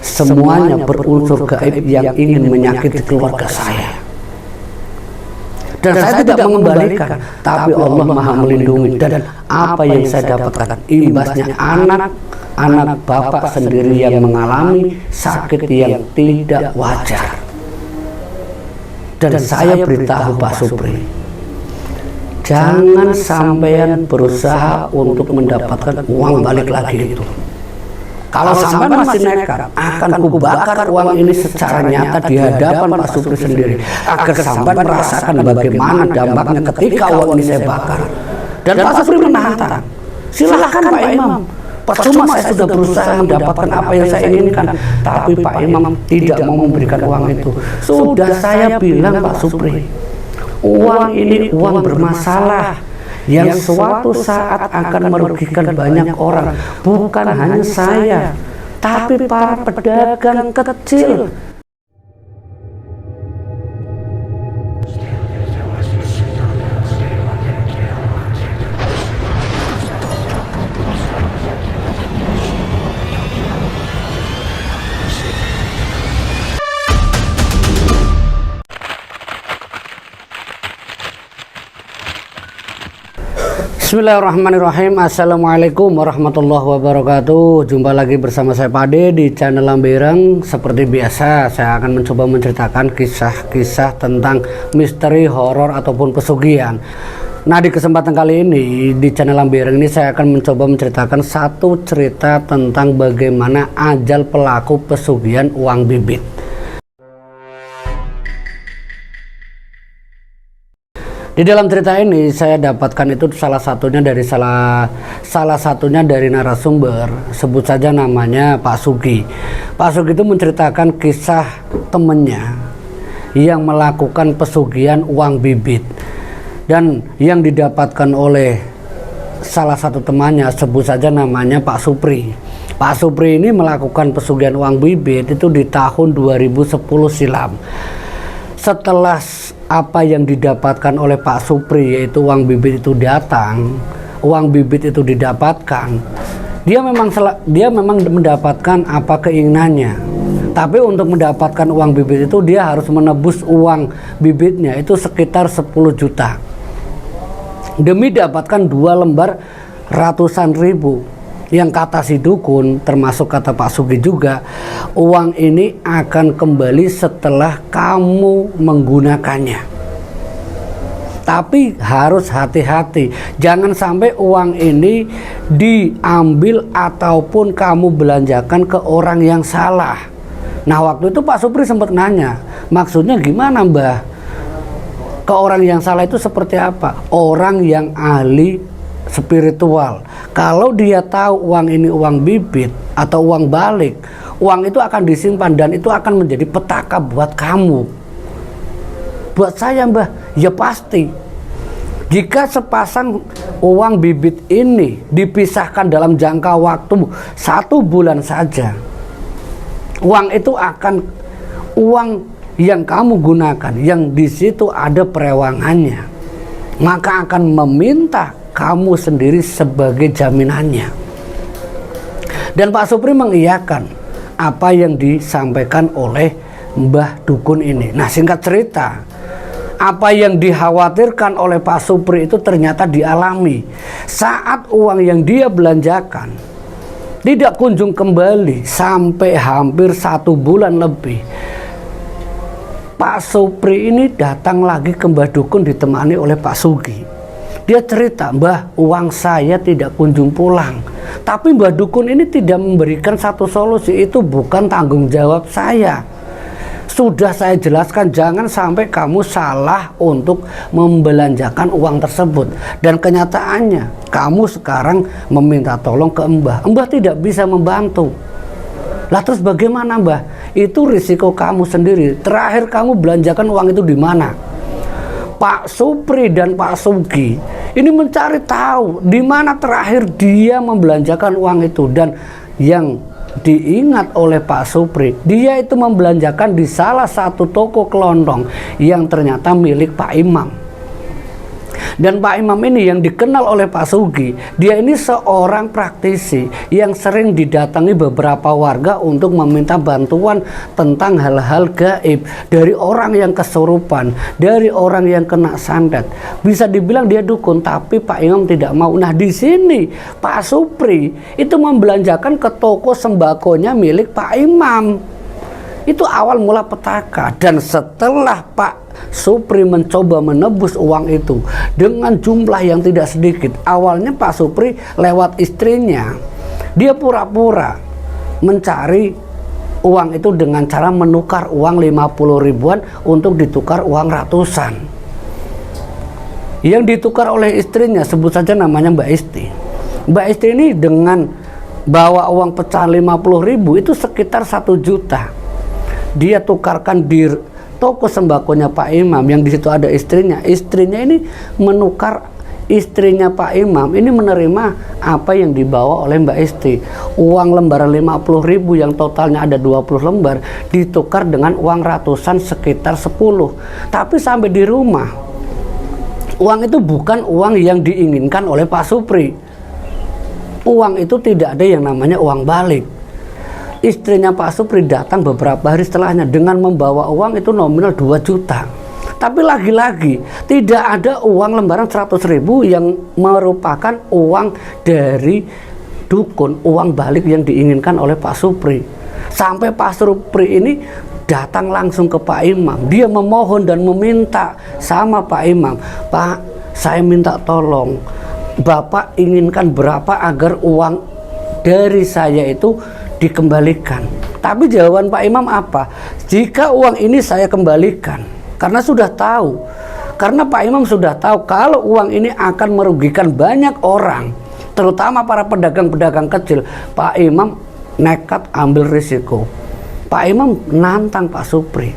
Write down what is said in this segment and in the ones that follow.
semuanya berunsur gaib yang ingin menyakiti keluarga saya. Dan saya tidak mengembalikan, tapi Allah Maha melindungi. Dan apa yang saya dapatkan, imbasnya anak bapak sendiri yang mengalami sakit yang tidak wajar. Dan saya beritahu Pak Supri, jangan sampean berusaha untuk mendapatkan uang balik lagi itu. Kalau sampean masih nekat, akan kubakar uang ini secara nyata di hadapan Pak Supri sendiri, agar sampean merasakan bagaimana dampaknya ketika uang ini saya bakar. Dan Pak Supri menantang, silahkan Pak Imam. Percuma saya sudah berusaha mendapatkan apa yang saya inginkan, tapi Pak Imam tidak mau memberikan uang itu. Sudah saya bilang Pak Supri, uang ini uang bermasalah yang suatu saat akan merugikan banyak orang, bukan hanya saya, tapi para pedagang kecil. Bismillahirrahmanirrahim. Assalamualaikum warahmatullahi wabarakatuh. Jumpa lagi bersama saya Pak Ade di channel Lambereng. Seperti biasa, saya akan mencoba menceritakan kisah-kisah tentang misteri, horor ataupun pesugihan. Nah, di kesempatan kali ini di channel Lambereng ini saya akan mencoba menceritakan satu cerita tentang bagaimana ajal pelaku pesugihan uang bibit. Di dalam cerita ini saya dapatkan itu salah satunya dari narasumber, sebut saja namanya Pak Sugi. Pak Sugi itu menceritakan kisah temannya yang melakukan pesugihan uang bibit, dan yang didapatkan oleh salah satu temannya, sebut saja namanya Pak Supri. Pak Supri ini melakukan pesugihan uang bibit itu di tahun 2010 silam. Setelah apa yang didapatkan oleh Pak Supri, yaitu uang bibit itu datang, uang bibit itu didapatkan, dia memang mendapatkan apa keinginannya. Tapi untuk mendapatkan uang bibit itu dia harus menebus uang bibitnya itu sekitar 10 juta demi dapatkan 2 lembar ratusan ribu. Yang kata si dukun, termasuk kata Pak Sugi juga, uang ini akan kembali setelah kamu menggunakannya. Tapi harus hati-hati, jangan sampai uang ini diambil ataupun kamu belanjakan ke orang yang salah. Nah, waktu itu Pak Supri sempat nanya, maksudnya gimana Mbah? Ke orang yang salah itu seperti apa? Orang yang ahli spiritual. Kalau dia tahu uang ini uang bibit atau uang balik, uang itu akan disimpan dan itu akan menjadi petaka buat kamu. Buat saya Mbah, ya pasti. Jika sepasang uang bibit ini dipisahkan dalam jangka waktu 1 bulan saja, uang itu akan uang yang kamu gunakan, yang di situ ada perewangannya, maka akan meminta kamu sendiri sebagai jaminannya. Dan Pak Supri mengiyakan apa yang disampaikan oleh Mbah Dukun ini. Nah, singkat cerita, apa yang dikhawatirkan oleh Pak Supri itu ternyata dialami. Saat uang yang dia belanjakan tidak kunjung kembali sampai hampir 1 bulan lebih, Pak Supri ini datang lagi ke Mbah Dukun ditemani oleh Pak Sugi. Dia cerita, Mbah, uang saya tidak kunjung pulang. Tapi Mbah Dukun ini tidak memberikan satu solusi. Itu bukan tanggung jawab saya. Sudah saya jelaskan, jangan sampai kamu salah untuk membelanjakan uang tersebut. Dan kenyataannya, kamu sekarang meminta tolong ke Mbah. Mbah tidak bisa membantu. Lah terus bagaimana Mbah? Itu risiko kamu sendiri. Terakhir kamu belanjakan uang itu di mana? Pak Supri dan Pak Sugi ini mencari tahu di mana terakhir dia membelanjakan uang itu, dan yang diingat oleh Pak Supri, dia itu membelanjakan di salah satu toko kelontong yang ternyata milik Pak Imam. Dan Pak Imam ini yang dikenal oleh Pak Sugi, dia ini seorang praktisi yang sering didatangi beberapa warga untuk meminta bantuan tentang hal-hal gaib, dari orang yang kesurupan, dari orang yang kena santet. Bisa dibilang dia dukun, tapi Pak Imam tidak mau. Nah, di sini Pak Supri itu membelanjakan ke toko sembakonya milik Pak Imam. Itu awal mula petaka. Dan setelah Pak Supri mencoba menebus uang itu dengan jumlah yang tidak sedikit. Awalnya Pak Supri lewat istrinya, dia pura-pura mencari uang itu dengan cara menukar uang 50 ribuan untuk ditukar uang ratusan. Yang ditukar oleh istrinya, sebut saja namanya Mbak Isti. Mbak Isti ini dengan bawa uang pecahan 50 ribu itu sekitar 1 juta. Dia tukarkan di toko sembakonya Pak Imam yang di situ ada istrinya. Istrinya ini menukar, istrinya Pak Imam ini menerima apa yang dibawa oleh Mbak Isti. Uang lembaran 50 ribu yang totalnya ada 20 lembar ditukar dengan uang ratusan sekitar 10. Tapi sampai di rumah, uang itu bukan uang yang diinginkan oleh Pak Supri. Uang itu tidak ada yang namanya uang balik. Istrinya Pak Supri datang beberapa hari setelahnya dengan membawa uang itu nominal 2 juta. Tapi lagi-lagi tidak ada uang lembaran 100 ribu yang merupakan uang dari dukun, uang balik yang diinginkan oleh Pak Supri. Sampai Pak Supri ini datang langsung ke Pak Imam. Dia memohon dan meminta sama Pak Imam, "Pak, saya minta tolong, Bapak inginkan berapa agar uang dari saya itu dikembalikan?" Tapi jawaban Pak Imam apa? "Jika uang ini saya kembalikan," karena sudah tahu, karena Pak Imam sudah tahu kalau uang ini akan merugikan banyak orang, terutama para pedagang-pedagang kecil. Pak Imam nekat ambil risiko. Pak Imam nantang Pak Supri,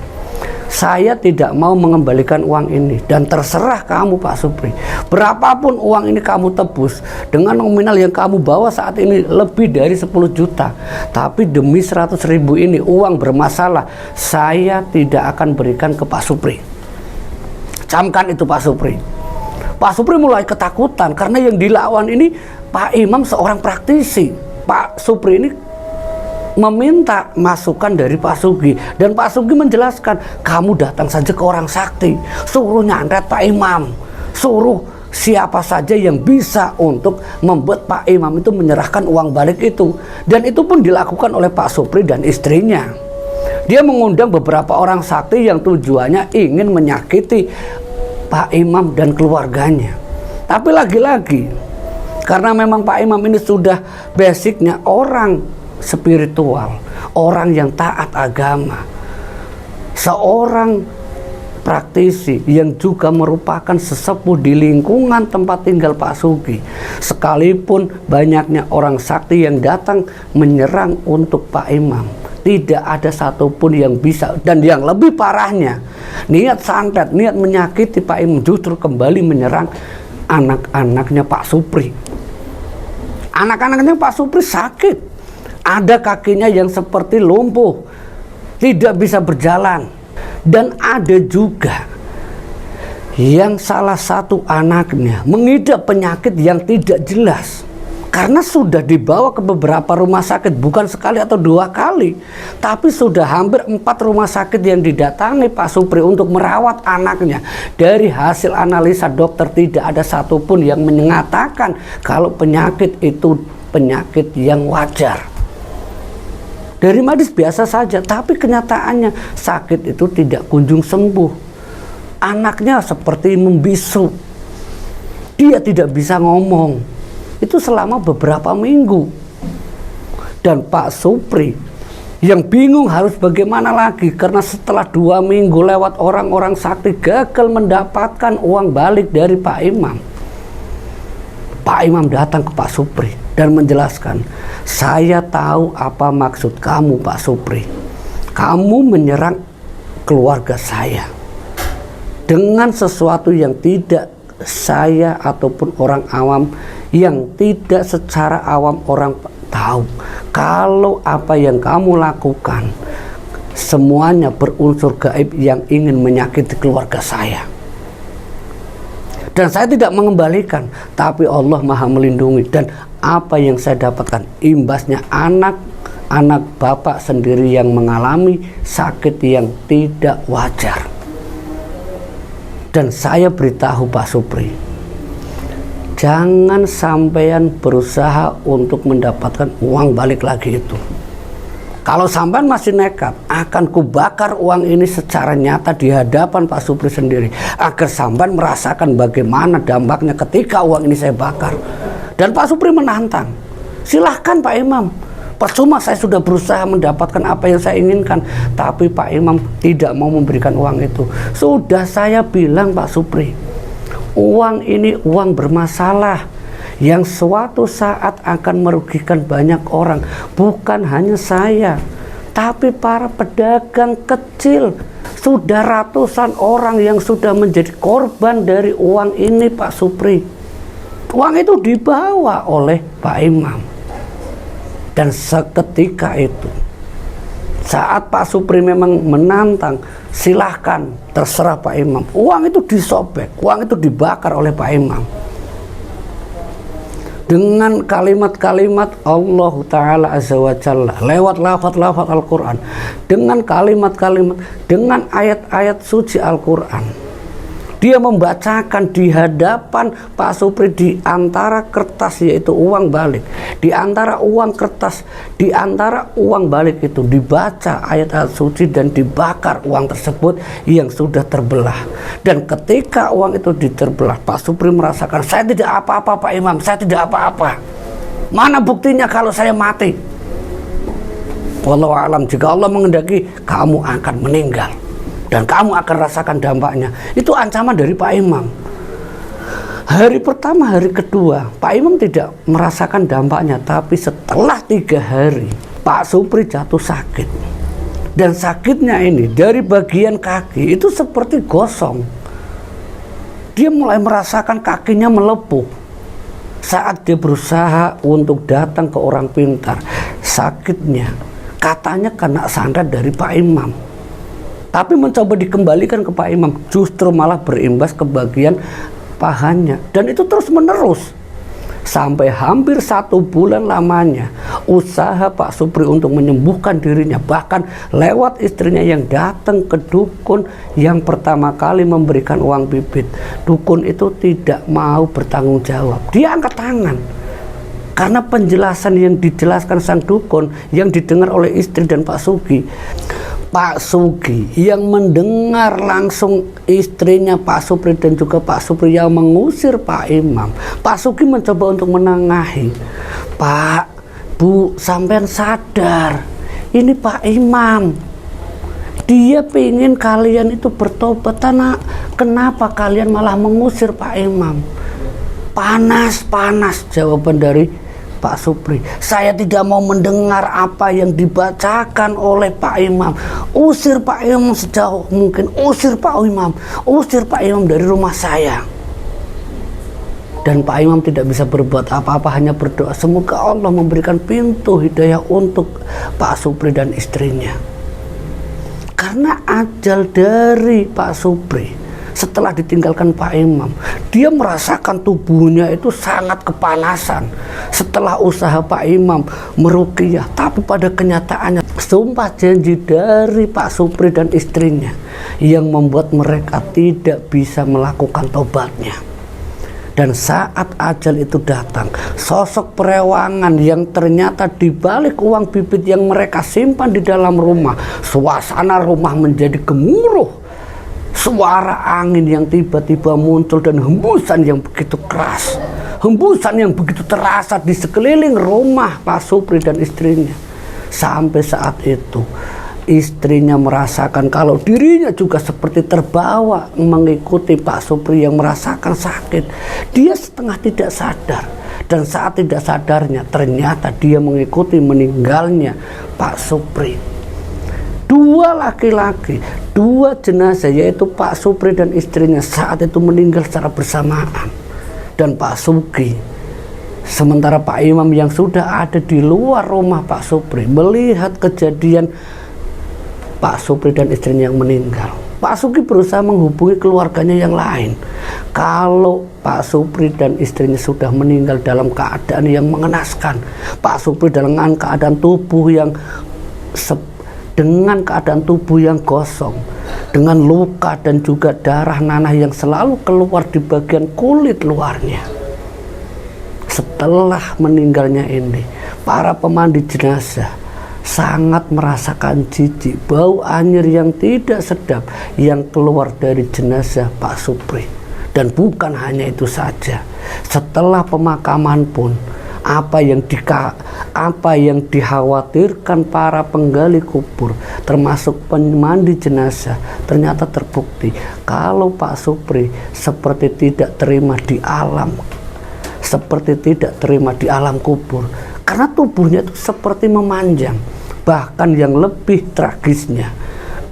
"Saya tidak mau mengembalikan uang ini, dan terserah kamu Pak Supri, berapapun uang ini kamu tebus dengan nominal yang kamu bawa saat ini lebih dari 10 juta. Tapi demi 100 ribu ini uang bermasalah, saya tidak akan berikan ke Pak Supri." Camkan itu Pak Supri. Pak Supri mulai ketakutan karena yang dilawan ini Pak Imam seorang praktisi. Pak Supri ini meminta masukan dari Pak Sugi, dan Pak Sugi menjelaskan, "Kamu datang saja ke orang sakti, suruh nyantet Pak Imam, suruh siapa saja yang bisa untuk membuat Pak Imam itu menyerahkan uang balik itu." Dan itu pun dilakukan oleh Pak Supri dan istrinya. Dia mengundang beberapa orang sakti yang tujuannya ingin menyakiti Pak Imam dan keluarganya. Tapi lagi-lagi, karena memang Pak Imam ini sudah basicnya orang spiritual, orang yang taat agama, seorang praktisi yang juga merupakan sesepuh di lingkungan tempat tinggal Pak Sugi. Sekalipun banyaknya orang sakti yang datang menyerang untuk Pak Imam, tidak ada satupun yang bisa. Dan yang lebih parahnya, niat santet, niat menyakiti Pak Imam justru kembali menyerang anak-anaknya Pak Supri. Anak-anaknya Pak Supri sakit. Ada kakinya yang seperti lumpuh, tidak bisa berjalan. Dan ada juga yang salah satu anaknya mengidap penyakit yang tidak jelas. Karena sudah dibawa ke beberapa rumah sakit, bukan sekali atau 2 kali, tapi sudah hampir 4 rumah sakit yang didatangi Pak Supri untuk merawat anaknya. Dari hasil analisa dokter tidak ada satupun yang menyatakan kalau penyakit itu penyakit yang wajar. Dari medis biasa saja, tapi kenyataannya sakit itu tidak kunjung sembuh. Anaknya seperti membisu, dia tidak bisa ngomong. Itu selama beberapa minggu. Dan Pak Supri yang bingung harus bagaimana lagi, karena setelah 2 minggu lewat orang-orang sakti gagal mendapatkan uang balik dari Pak Imam. Pak Imam datang ke Pak Supri dan menjelaskan, "Saya tahu apa maksud kamu Pak Supri. Kamu menyerang keluarga saya dengan sesuatu yang tidak saya ataupun orang awam, yang tidak secara awam orang tahu. Kalau apa yang kamu lakukan semuanya berunsur gaib yang ingin menyakiti keluarga saya." Dan saya tidak mengembalikan, tapi Allah Maha melindungi. Dan apa yang saya dapatkan, imbasnya anak bapak sendiri yang mengalami sakit yang tidak wajar. Dan saya beritahu Pak Supri, jangan sampean berusaha untuk mendapatkan uang balik lagi itu. Kalau sampean masih nekat, akan kubakar uang ini secara nyata di hadapan Pak Supri sendiri, agar sampean merasakan bagaimana dampaknya ketika uang ini saya bakar. Dan Pak Supri menantang, silahkan Pak Imam, percuma saya sudah berusaha mendapatkan apa yang saya inginkan, tapi Pak Imam tidak mau memberikan uang itu. Sudah saya bilang Pak Supri, uang ini uang bermasalah yang suatu saat akan merugikan banyak orang, bukan hanya saya, tapi para pedagang kecil. Sudah ratusan orang yang sudah menjadi korban dari uang ini Pak Supri. Uang itu dibawa oleh Pak Imam. Dan seketika itu, saat Pak Supri memang menantang, silahkan, terserah Pak Imam, uang itu disobek, uang itu dibakar oleh Pak Imam. Dengan kalimat-kalimat Allah Ta'ala Azza wa Jalla, lewat lafaz-lafaz Al-Quran, dengan kalimat-kalimat, dengan ayat-ayat suci Al-Quran, dia membacakan di hadapan Pak Supri di antara kertas, yaitu uang balik, di antara uang kertas, di antara uang balik itu dibaca ayat-ayat suci dan dibakar uang tersebut yang sudah terbelah. Dan ketika uang itu terbelah, Pak Supri merasakan, saya tidak apa-apa Pak Imam, saya tidak apa-apa. Mana buktinya kalau saya mati? Wallahu a'lam, jika Allah menghendaki, kamu akan meninggal dan kamu akan rasakan dampaknya. Itu ancaman dari Pak Imam. Hari pertama, hari kedua, Pak Imam tidak merasakan dampaknya, tapi setelah 3 hari Pak Supri jatuh sakit. Dan sakitnya ini dari bagian kaki itu seperti gosong. Dia mulai merasakan kakinya melepuh. Saat dia berusaha untuk datang ke orang pintar, sakitnya katanya kena sandat dari Pak Imam. Tapi mencoba dikembalikan ke Pak Imam, justru malah berimbas ke bagian pahanya. Dan itu terus menerus sampai hampir 1 bulan lamanya usaha Pak Supri untuk menyembuhkan dirinya, bahkan lewat istrinya yang datang ke dukun yang pertama kali memberikan uang bibit. Dukun itu tidak mau bertanggung jawab, dia angkat tangan karena penjelasan yang dijelaskan sang dukun yang didengar oleh istri dan Pak Sugi. Pak Sugi yang mendengar langsung istrinya Pak Supri dan juga Pak Supri yang mengusir Pak Imam. Pak Sugi mencoba untuk menengahi. Pak, Bu, sampean sadar, ini Pak Imam, dia pengen kalian itu bertobat. Kenapa kalian malah mengusir Pak Imam? Panas jawaban dari Pak Supri. Saya tidak mau mendengar apa yang dibacakan oleh Pak Imam. Usir Pak Imam sejauh mungkin. Usir Pak Imam. Usir Pak Imam dari rumah saya. Dan Pak Imam tidak bisa berbuat apa-apa, hanya berdoa semoga Allah memberikan pintu hidayah untuk Pak Supri dan istrinya. Karena ajal dari Pak Supri setelah ditinggalkan Pak Imam, dia merasakan tubuhnya itu sangat kepanasan setelah usaha Pak Imam meruqyah. Tapi pada kenyataannya sumpah janji dari Pak Supri dan istrinya yang membuat mereka tidak bisa melakukan tobatnya. Dan saat ajal itu datang, sosok perewangan yang ternyata dibalik uang bibit yang mereka simpan di dalam rumah, suasana rumah menjadi gemuruh. Suara angin yang tiba-tiba muncul dan hembusan yang begitu keras, hembusan yang begitu terasa di sekeliling rumah Pak Supri dan istrinya. Sampai saat itu istrinya merasakan kalau dirinya juga seperti terbawa mengikuti Pak Supri yang merasakan sakit. Dia setengah tidak sadar, dan saat tidak sadarnya ternyata dia mengikuti meninggalnya Pak Supri. 2 laki-laki, 2 jenazah, yaitu Pak Supri dan istrinya saat itu meninggal secara bersamaan. Dan Pak Sugi, sementara Pak Imam yang sudah ada di luar rumah Pak Supri melihat kejadian Pak Supri dan istrinya yang meninggal. Pak Sugi berusaha menghubungi keluarganya yang lain. Kalau Pak Supri dan istrinya sudah meninggal dalam keadaan yang mengenaskan, Pak Supri dengan keadaan tubuh yang gosong, dengan luka dan juga darah nanah yang selalu keluar di bagian kulit luarnya. Setelah meninggalnya ini, para pemandi jenazah sangat merasakan jijik, bau anyir yang tidak sedap yang keluar dari jenazah Pak Supri. Dan bukan hanya itu saja, setelah pemakaman pun apa yang dikhawatirkan para penggali kubur termasuk pemandi jenazah ternyata terbukti kalau Pak Supri seperti tidak terima di alam kubur, karena tubuhnya itu seperti memanjang. Bahkan yang lebih tragisnya,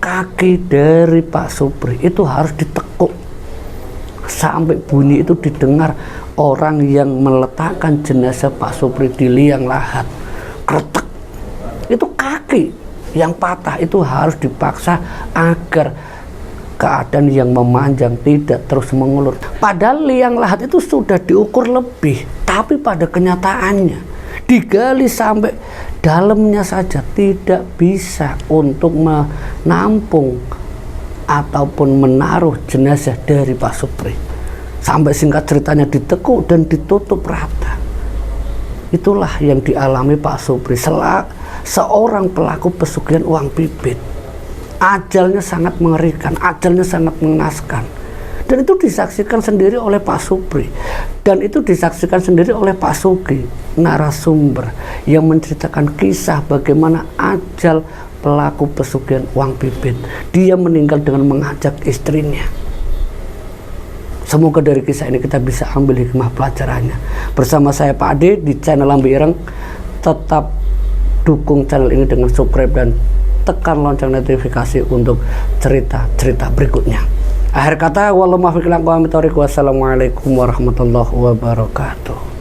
kaki dari Pak Supri itu harus ditekuk sampai bunyi itu didengar orang yang meletakkan jenazah Pak Supri di liang lahat. Kretek. Itu kaki yang patah itu harus dipaksa agar keadaan yang memanjang tidak terus mengulur. Padahal liang lahat itu sudah diukur lebih, tapi pada kenyataannya digali sampai dalamnya saja tidak bisa untuk menampung ataupun menaruh jenazah dari Pak Supri. Sampai singkat ceritanya ditekuk dan ditutup rata. Itulah yang dialami Pak Supri, seorang pelaku pesugihan uang bibit. Ajalnya sangat mengerikan, ajalnya sangat mengenaskan. Dan itu disaksikan sendiri oleh Pak Supri. Dan itu disaksikan sendiri oleh Pak Sugi, narasumber yang menceritakan kisah bagaimana ajal pelaku pesugihan uang bibit. Dia meninggal dengan mengajak istrinya. Semoga dari kisah ini kita bisa ambil hikmah pelajarannya. Bersama saya Pak Ade di channel Lambe Ireng. Tetap dukung channel ini dengan subscribe dan tekan lonceng notifikasi untuk cerita-cerita berikutnya. Akhir kata, wassalamualaikum warahmatullahi wabarakatuh.